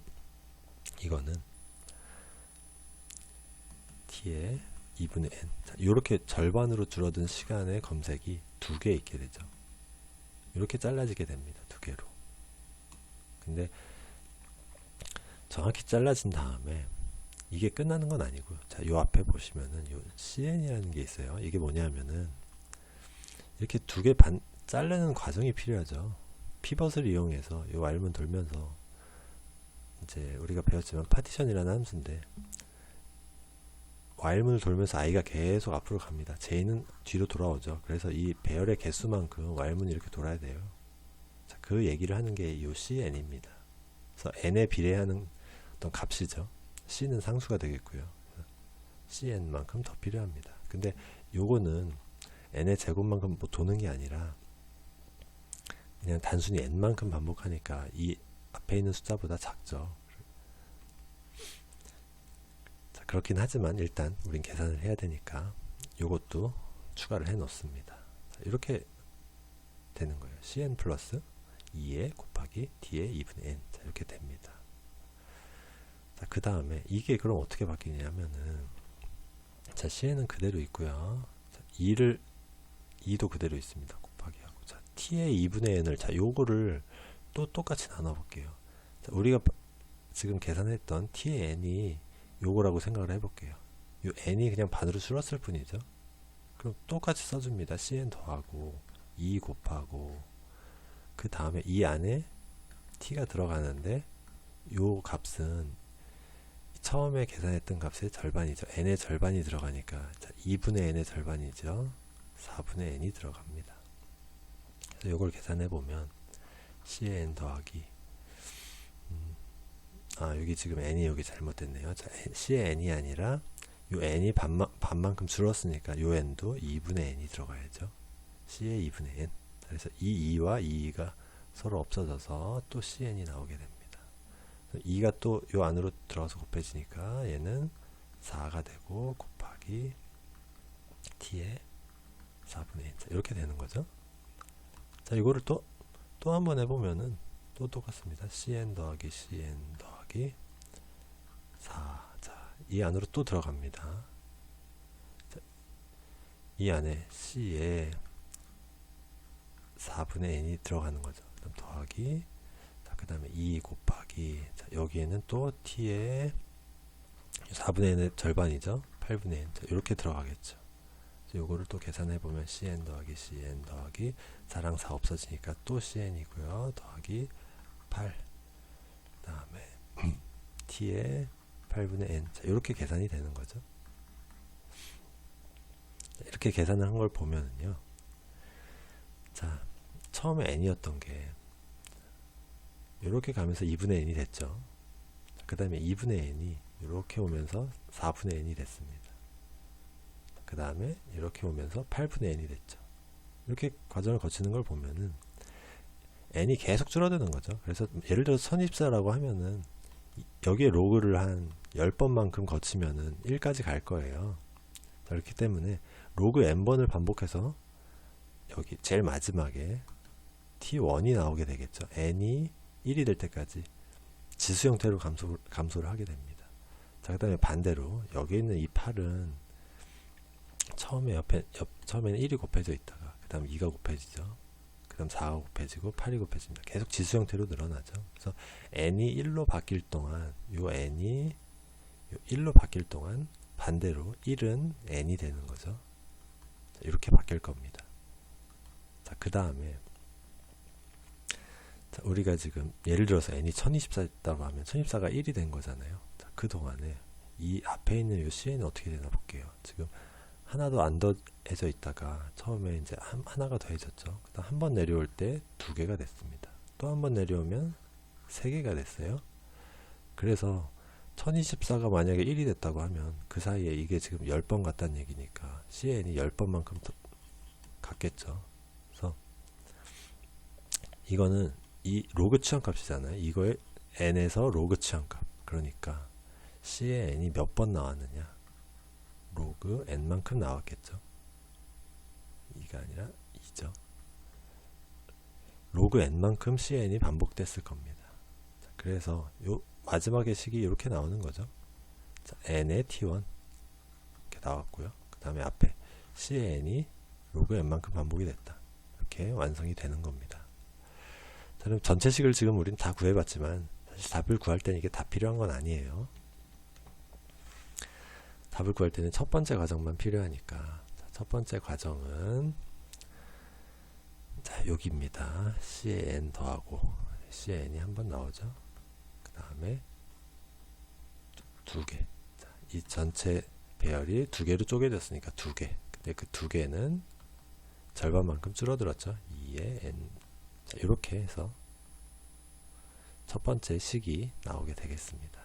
이거는 t의 2분의 n, 이렇게 절반으로 줄어든 시간의 검색이 2개 있게 되죠. 이렇게 잘라지게 됩니다. 2개로. 근데 정확히 잘라진 다음에 이게 끝나는 건 아니고요. 자, 요 앞에 보시면은 요 cn이라는 게 있어요. 이게 뭐냐면은 이렇게 2개 반 자르는 과정이 필요하죠. 피벗을 이용해서 요 while문 돌면서, 이제 우리가 배웠지만 파티션이라는 함수인데 while문을 돌면서 i가 계속 앞으로 갑니다. j는 뒤로 돌아오죠. 그래서 이 배열의 개수만큼 while문이 이렇게 돌아야 돼요. 자, 그 얘기를 하는 게 요 cn입니다. 그래서 n에 비례하는 어떤 값이죠. c는 상수가 되겠고요. cn만큼 더 필요합니다. 근데 요거는 n의 제곱만큼 뭐 도는 게 아니라 그냥 단순히 n만큼 반복하니까 이 앞에 있는 숫자보다 작죠. 자, 그렇긴 하지만 일단 우린 계산을 해야 되니까 요것도 추가를 해 놓습니다. 이렇게 되는 거예요. cn 플러스 2에 곱하기 d의 2분의 n. 자, 이렇게 됩니다. 자, 그 다음에 이게 그럼 어떻게 바뀌냐면은, 자, cn은 그대로 있고요. 자, 2도 그대로 있습니다. 곱하기 하고. 자, t의 2분의 n을, 자, 요거를 또 똑같이 나눠 볼게요. 자, 우리가 지금 계산했던 t의 n이 요거라고 생각을 해볼게요. 요 n이 그냥 반으로 줄었을 뿐이죠. 그럼 똑같이 써줍니다. cn 더하고 2 곱하고, 그 다음에 이 안에 t가 들어가는데 요 값은 처음에 계산했던 값의 절반이죠. n의 절반이 들어가니까, 자, 2분의 n의 절반이죠. 4분의 n이 들어갑니다. 그래서 요걸 계산해 보면 cn 더하기 여기 지금 n이 여기 잘못됐네요. 자, c의 n이 아니라 요 n이 반만큼 줄었으니까 요 n도 2분의 n이 들어가야죠. c의 2분의 n. 그래서 이 2와 이 2가 서로 없어져서 또 cn이 나오게 됩니다. 2가 또 요 안으로 들어가서 곱해지니까 얘는 4가 되고 곱하기 t의 4분의 n. 자, 이렇게 되는 거죠. 자, 이거를 또 한 번 해보면은 또 똑같습니다. cn 더하기 cn 더하기 4. 자, 이 안으로 또 들어갑니다. 자, 이 안에 c에 4분의 n이 들어가는 거죠. 그다음 더하기, 자, 그 다음에 2 곱하기, 자, 여기에는 또 t의 4분의 n의 절반이죠. 8분의 n. 자, 이렇게 들어가겠죠. 요거를 또 계산해 보면 cn 더하기 cn 더하기 4랑 4 없어지니까 또 cn이고요. 더하기 8. 그 다음에 t의 8분의 n. 자, 이렇게 계산이 되는 거죠. 이렇게 계산을 한 걸 보면은요. 자, 처음에 n이었던 게 이렇게 가면서 2분의 n이 됐죠. 그 다음에 2분의 n이 이렇게 오면서 4분의 n이 됐습니다. 그 다음에 이렇게 오면서 8분의 n이 됐죠. 이렇게 과정을 거치는 걸 보면은 n이 계속 줄어드는 거죠. 그래서 예를 들어 1024라고 하면은 여기에 로그를 한 10번만큼 거치면은 1까지 갈 거예요. 그렇기 때문에 로그 n번을 반복해서 여기 제일 마지막에 t1이 나오게 되겠죠. n이 1이 될 때까지 지수 형태로 감소를 하게 됩니다. 자, 그 다음에 반대로 여기 있는 이 8은 처음에는 1이 곱해져 있다가 그 다음 2가 곱해지죠. 그 다음 4가 곱해지고 8이 곱해집니다. 계속 지수 형태로 늘어나죠. 그래서 n이 1로 바뀔 동안 요 n이 요 1로 바뀔 동안 반대로 1은 n이 되는 거죠. 자, 이렇게 바뀔 겁니다. 자, 그 다음에 우리가 지금 예를 들어서 n이 1024였다고 하면 1024가 1이 된 거잖아요. 자, 그 동안에 이 앞에 있는 요 cn은 어떻게 되나 볼게요. 지금 하나도 안 더해져 있다가 처음에 이제 하나가 더해졌죠. 그다음 한 번 내려올 때 2개가 됐습니다. 또 한 번 내려오면 3개가 됐어요. 그래서 1024가 만약에 1이 됐다고 하면 그 사이에 이게 지금 10번 갔다는 얘기니까 cn이 10번만큼 더 갔겠죠. 그래서 이거는 이 로그 취한값이잖아요. 이거의 n에서 로그 취한값. 그러니까 c의 n이 몇 번 나왔느냐? 로그 n만큼 나왔겠죠. 2가 아니라 2죠. 로그 n만큼 cn이 반복됐을 겁니다. 자, 그래서 요 마지막의 식이 이렇게 나오는 거죠. 자, n의 t1 이렇게 나왔고요. 그 다음에 앞에 cn이 로그 n만큼 반복이 됐다. 이렇게 완성이 되는 겁니다. 자, 그럼 전체식을 지금 우리는 다 구해봤지만 사실 답을 구할 때는 이게 다 필요한 건 아니에요. 답을 구할 때는 첫 번째 과정만 필요하니까, 자, 첫 번째 과정은 자, 여기입니다. c의 n 더하고 c의 n이 한번 나오죠. 그 다음에 2개. 자, 이 전체 배열이 2개로 쪼개졌으니까 2개. 근데 그 2개는 절반만큼 줄어들었죠. 2의 n. 자, 이렇게 해서 첫 번째 식이 나오게 되겠습니다.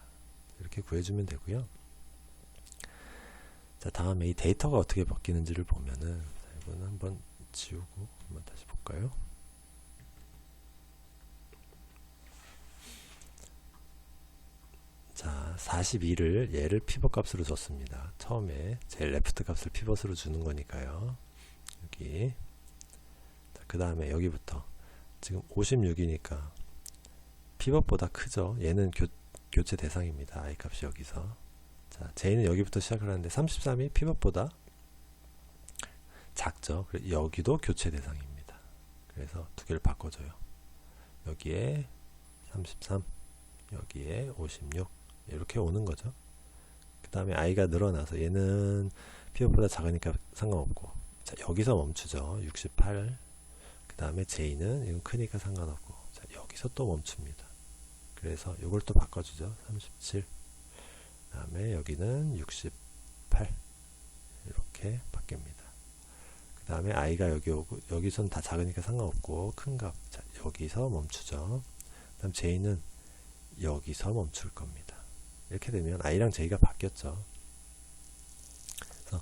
이렇게 구해주면 되고요. 자, 다음에 이 데이터가 어떻게 바뀌는지를 보면은, 자, 이거는 한번 지우고 한번 다시 볼까요? 자, 42를 얘를 피벗 값으로 줬습니다. 처음에 제일 레프트 값을 피벗으로 주는 거니까요. 여기. 그 다음에 여기부터 지금 56이니까 피벗보다 크죠. 얘는 교체 대상입니다. i 값이 여기서. 자, j는 여기부터 시작을 하는데 33이 피벗보다 작죠. 여기도 교체 대상입니다. 그래서 두 개를 바꿔줘요. 여기에 33, 여기에 56 이렇게 오는 거죠. 그 다음에 i가 늘어나서 얘는 피벗보다 작으니까 상관없고, 자, 여기서 멈추죠. 68. 그 다음에 j는 이건 크니까 상관없고, 자, 여기서 또 멈춥니다. 그래서 이걸 또 바꿔주죠. 37. 그 다음에 여기는 68 이렇게 바뀝니다. 그 다음에 i가 여기 오고, 여기선 다 작으니까 상관없고 큰 값, 자, 여기서 멈추죠. 그 다음 j는 여기서 멈출 겁니다. 이렇게 되면 i랑 j가 바뀌었죠. 그래서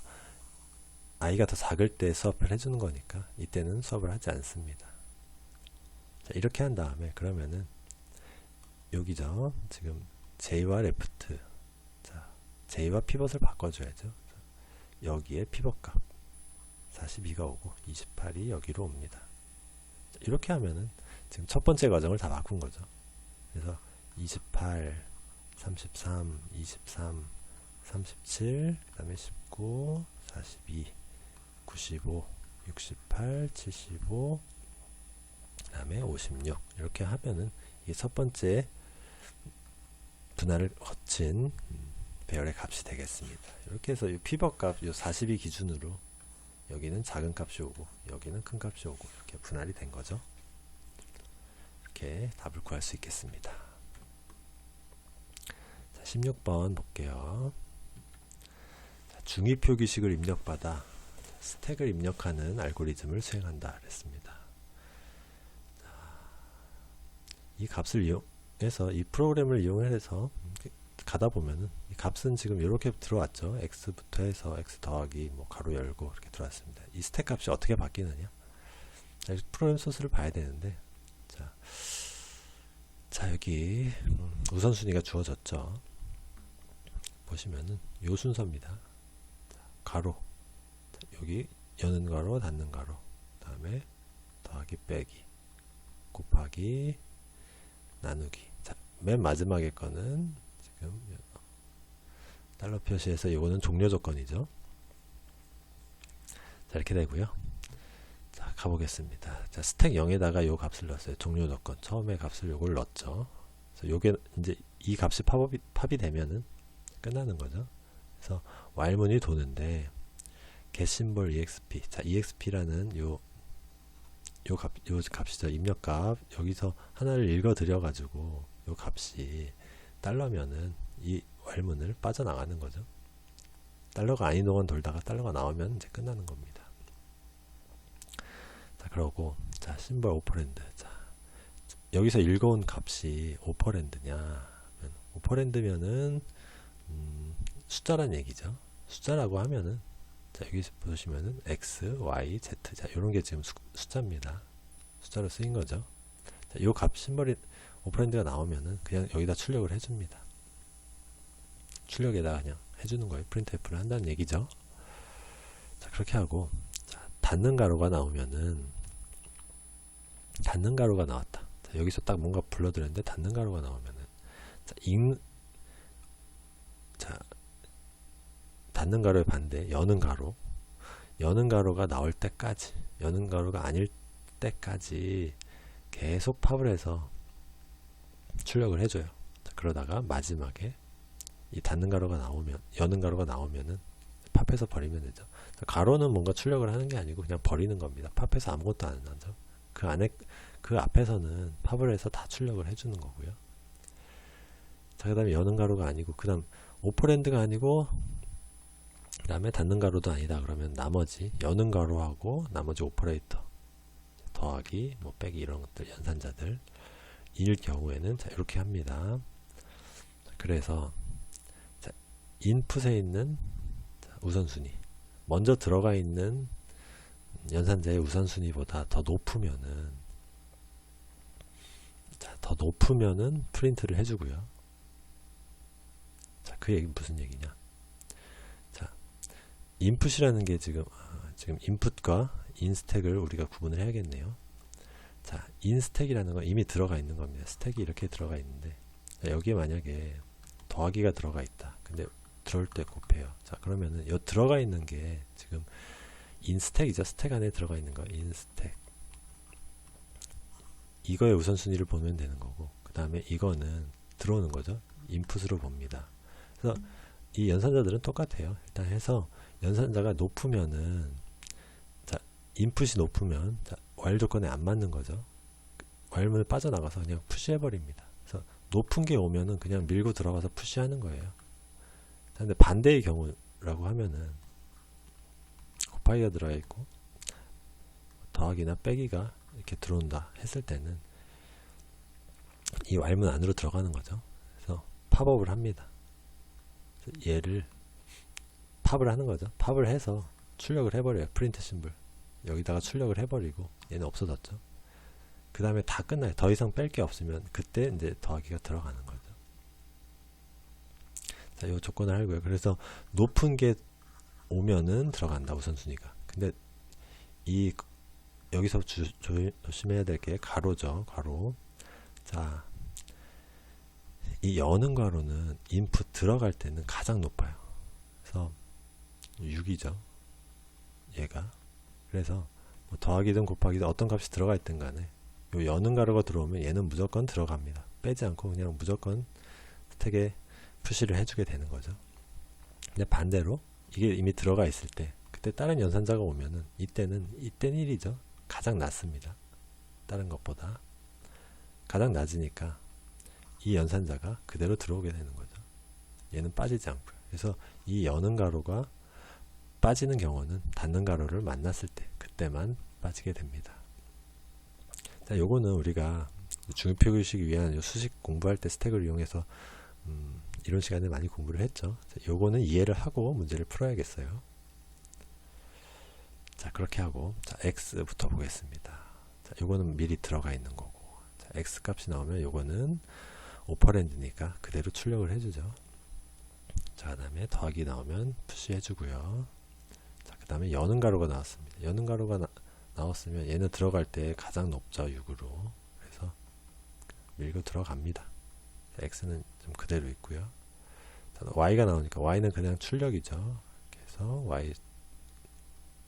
i가 더 작을 때 수업을 해주는 거니까 이때는 수업을 하지 않습니다. 자, 이렇게 한 다음에 그러면은 여기죠. 지금 j와 레프트, 자, j와 피벗을 바꿔줘야죠. 여기에 피벗 값 42가 오고 28이 여기로 옵니다. 자, 이렇게 하면은 지금 첫 번째 과정을 다 바꾼 거죠. 그래서 28, 33, 23, 37, 그 다음에 19, 42, 95, 68, 75, 그 다음에 56 이렇게 하면은 이게 첫 번째 분할을 거친 배열의 값이 되겠습니다. 이렇게 해서 이 피벗 값, 이 42 기준으로 여기는 작은 값이 오고 여기는 큰 값이 오고 이렇게 분할이 된 거죠. 이렇게 답을 구할 수 있겠습니다. 자, 16번 볼게요. 자, 중위표기식을 입력받아 스택을 입력하는 알고리즘을 수행한다 그랬습니다. 자, 이 값을 이용해서 이 프로그램을 이용해서 가다 보면은 이 값은 지금 이렇게 들어왔죠. x부터 해서 x 더하기 뭐 가로 열고 이렇게 들어왔습니다. 이 스택 값이 어떻게 바뀌느냐? 자, 프로그램 소스를 봐야 되는데, 자 여기 우선순위가 주어졌죠. 보시면은 요 순서입니다. 자, 가로, 자, 여기 여는 가로, 닫는 가로, 다음에 더하기 빼기, 곱하기, 나누기. 자, 맨 마지막에 거는 지금 달러 표시해서 이거는 종료 조건이죠. 자, 이렇게 되고요. 자, 가보겠습니다. 자, 스택 0에다가 요 값을 넣었어요. 종료 조건. 처음에 값을 요걸 넣었죠. 그래서 요게 이제 이 값이 팝이 되면은 끝나는 거죠. 그래서 while문이 도는데 get 심볼 exp. 자, exp라는 요 값이죠. 입력값. 여기서 하나를 읽어 드려 가지고 요 값이 달러면은 이 while문을 빠져나가는 거죠. 달러가 아닌 동안 돌다가 달러가 나오면 이제 끝나는 겁니다. 자, 그러고 자, 심볼 오퍼랜드. 자, 여기서 읽어온 값이 오퍼랜드냐? 오퍼랜드면은 숫자란 얘기죠. 숫자라고 하면은 자, 여기 보시면은 x, y, z. 자, 요런 게 지금 숫자입니다. 숫자로 쓰인 거죠. 자, 요 값 심볼이 오퍼랜드가 나오면은 그냥 여기다 출력을 해줍니다. 출력에다가 그냥 해주는 거예요. 프린트F를 한다는 얘기죠. 자, 그렇게 하고, 자, 닫는 가로가 나오면은, 닫는 가로가 나왔다. 자, 여기서 딱 뭔가 불러드렸는데, 닫는 가로가 나오면은, 자, 자, 닫는 가로의 반대, 여는 가로. 여는 가로가 나올 때까지, 여는 가로가 아닐 때까지 계속 팝을 해서 출력을 해줘요. 자, 그러다가 마지막에 이 닫는 가로가 나오면, 여는 가로가 나오면은 팝해서 버리면 되죠. 가로는 뭔가 출력을 하는 게 아니고 그냥 버리는 겁니다. 팝해서 아무것도 안 하죠. 그 안에, 그 앞에서는 팝을 해서 다 출력을 해주는 거고요. 자, 그 다음에 여는 가로가 아니고, 그 다음 오퍼랜드가 아니고, 그 다음에 닫는 가로도 아니다. 그러면 나머지 여는 가로하고 나머지 오퍼레이터 더하기, 뭐 빼기 이런 것들, 연산자들 일 경우에는 자, 이렇게 합니다. 자, 그래서 자, 인풋에 있는 자, 우선순위, 먼저 들어가 있는 연산자의 우선순위보다 더 높으면은, 자, 더 높으면은 프린트를 해주고요. 그 얘기는 무슨 얘기냐? 자, 인풋이라는 게 지금 인풋과 인스택을 우리가 구분을 해야겠네요. 자, 인스택이라는 건 이미 들어가 있는 겁니다. 스택이 이렇게 들어가 있는데, 자, 여기에 만약에 더하기가 들어가 있다. 근데 들어올 때 곱해요. 자, 그러면은 여 들어가 있는 게 지금 인스택이죠. 스택 안에 들어가 있는 거. 인스택. 이거의 우선순위를 보면 되는 거고, 그 다음에 이거는 들어오는 거죠. 인풋으로 봅니다. 그래서 이 연산자들은 똑같아요. 일단 해서 연산자가 높으면은, 자, 인풋이 높으면, 자, while 조건에 안 맞는 거죠. while문을 빠져나가서 그냥 푸시해버립니다. 그래서 높은 게 오면은 그냥 밀고 들어가서 푸시하는 거예요. 근데 반대의 경우라고 하면은 곱하기가 들어가 있고 더하기나 빼기가 이렇게 들어온다 했을 때는 이 while문 안으로 들어가는 거죠. 그래서 팝업을 합니다. 그래서 얘를 팝을 하는 거죠. 팝을 해서 출력을 해버려요. 프린트 심볼 여기다가 출력을 해버리고 얘는 없어졌죠. 그 다음에 다 끝나요. 더 이상 뺄 게 없으면 그때 이제 더하기가 들어가는 거죠. 자, 이 조건을 알고요. 그래서 높은 게 오면은 들어간다, 우선순위가. 근데 이 여기서 조심해야 될 게 가로죠. 가로. 자, 이 여는 가로는 인풋 들어갈 때는 가장 높아요. 그래서 6이죠. 얘가. 그래서 뭐 더하기든 곱하기든 어떤 값이 들어가 있든 간에 요 여는 가로가 들어오면 얘는 무조건 들어갑니다. 빼지 않고 그냥 무조건 스택에 푸시를 해주게 되는 거죠. 근데 반대로 이게 이미 들어가 있을 때 그때 다른 연산자가 오면은 이때는 1이죠. 가장 낮습니다. 다른 것보다 가장 낮으니까 이 연산자가 그대로 들어오게 되는 거죠. 얘는 빠지지 않고요. 그래서 이 여는 가로가 빠지는 경우는 닫는 가로를 만났을 때 그때만 빠지게 됩니다. 자, 요거는 우리가 중요표기식 위한 수식 공부할 때 스택을 이용해서 이런 시간에 많이 공부를 했죠. 자, 요거는 이해를 하고 문제를 풀어야겠어요. 자, 그렇게 하고 자, x부터 보겠습니다. 자, 요거는 미리 들어가 있는 거고, 자, x 값이 나오면 요거는 오퍼랜드니까 그대로 출력을 해주죠. 자, 그 다음에 더하기 나오면 푸시 해주고요. 자, 그 다음에 여는 가로가 나왔습니다. 여는 가로가 나왔으면 얘는 들어갈 때 가장 높죠. 6으로. 그래서 밀고 들어갑니다. 자, x는 좀 그대로 있고요. 자, y가 나오니까 y는 그냥 출력이죠. 그래서 y,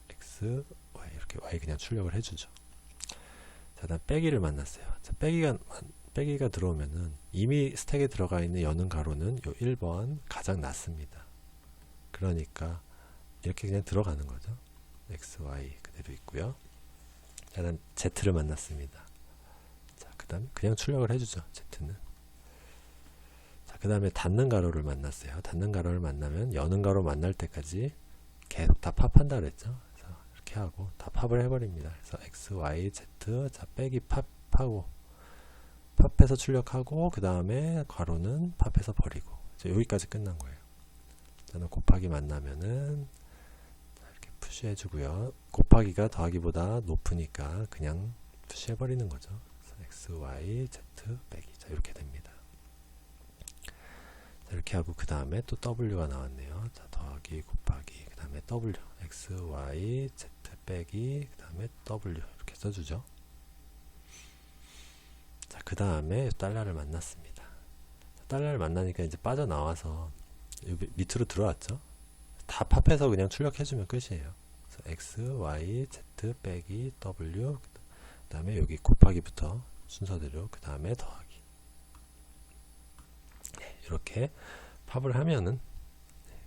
x, y 이렇게 y 그냥 출력을 해주죠. 자, 다음 빼기를 만났어요. 자, 빼기가 들어오면은 이미 스택에 들어가 있는 여는 가로는 요 1번 가장 낮습니다. 그러니까 이렇게 그냥 들어가는 거죠. x, y 그대로 있고요. 자, 다음 z를 만났습니다. 자, 그 다음에 그냥 출력을 해주죠. z는. 자, 그 다음에 닫는 가로를 만났어요. 닫는 가로를 만나면 여는 가로 만날 때까지 계속 다 팝한다 그랬죠. 그래서 이렇게 하고 다 팝을 해버립니다. 그래서 x, y, z, 자, 빼기 팝하고 팝해서 출력하고 그 다음에 괄호는 팝해서 버리고 여기까지 끝난 거예요. 저는 곱하기 만나면은 이렇게 푸시해 주고요. 곱하기가 더하기보다 높으니까 그냥 푸시해 버리는 거죠. 그래서 x, y, z 빼기 자, 이렇게 됩니다. 자, 이렇게 하고 그 다음에 또 w가 나왔네요. 자, 더하기 곱하기 그 다음에 w x, y, z 빼기 그 다음에 w 이렇게 써주죠. 자, 그 다음에 달러를 만났습니다. 달러를 만나니까 이제 빠져나와서 여기 밑으로 들어왔죠. 다 팝해서 그냥 출력해주면 끝이에요. 그래서 x, y, z 빼기 w 그 다음에 여기 곱하기부터 순서대로 그 다음에 더하기. 네, 이렇게 팝을 하면은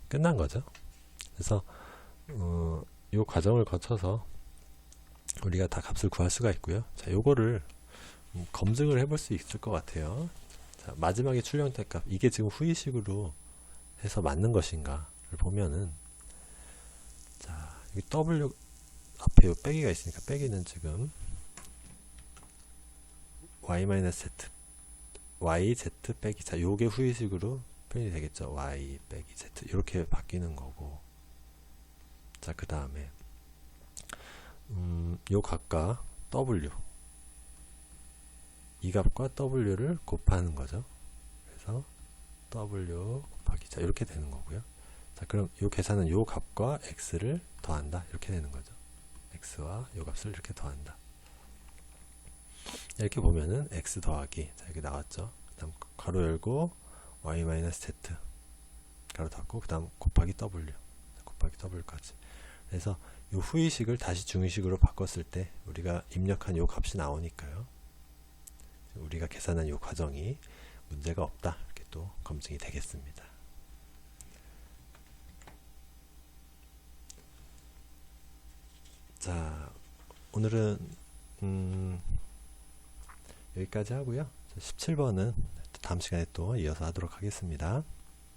끝난 거죠. 그래서 이 과정을 거쳐서 우리가 다 값을 구할 수가 있고요. 자, 요거를 검증을 해볼 수 있을 것 같아요. 자, 마지막에 출력된 값 이게 지금 후위식으로 해서 맞는 것인가를 보면은 자, 여기 w 앞에 요 빼기가 있으니까 빼기는 지금 y-z y, z 빼기 자, 요게 후위식으로 표현이 되겠죠. y 빼기 z 이렇게 바뀌는 거고 자, 그 다음에 요 값과 w 이 값과 w를 곱하는 거죠. 그래서 w 곱하기 자 이렇게 되는 거고요. 자 그럼 이 계산은 요 값과 x를 더한다 이렇게 되는 거죠. x와 요 값을 이렇게 더한다. 이렇게 보면은 x 더하기 자 여기 나왔죠. 그 다음 가로 열고 y-z 가로 닫고 그 다음 곱하기 w 곱하기 w까지. 그래서 이 후의식을 다시 중의식으로 바꿨을 때 우리가 입력한 요 값이 나오니까요. 우리가 계산한 요 과정이 문제가 없다 이렇게 또 검증이 되겠습니다. 자 오늘은 여기까지 하고요. 17번은 다음 시간에 또 이어서 하도록 하겠습니다.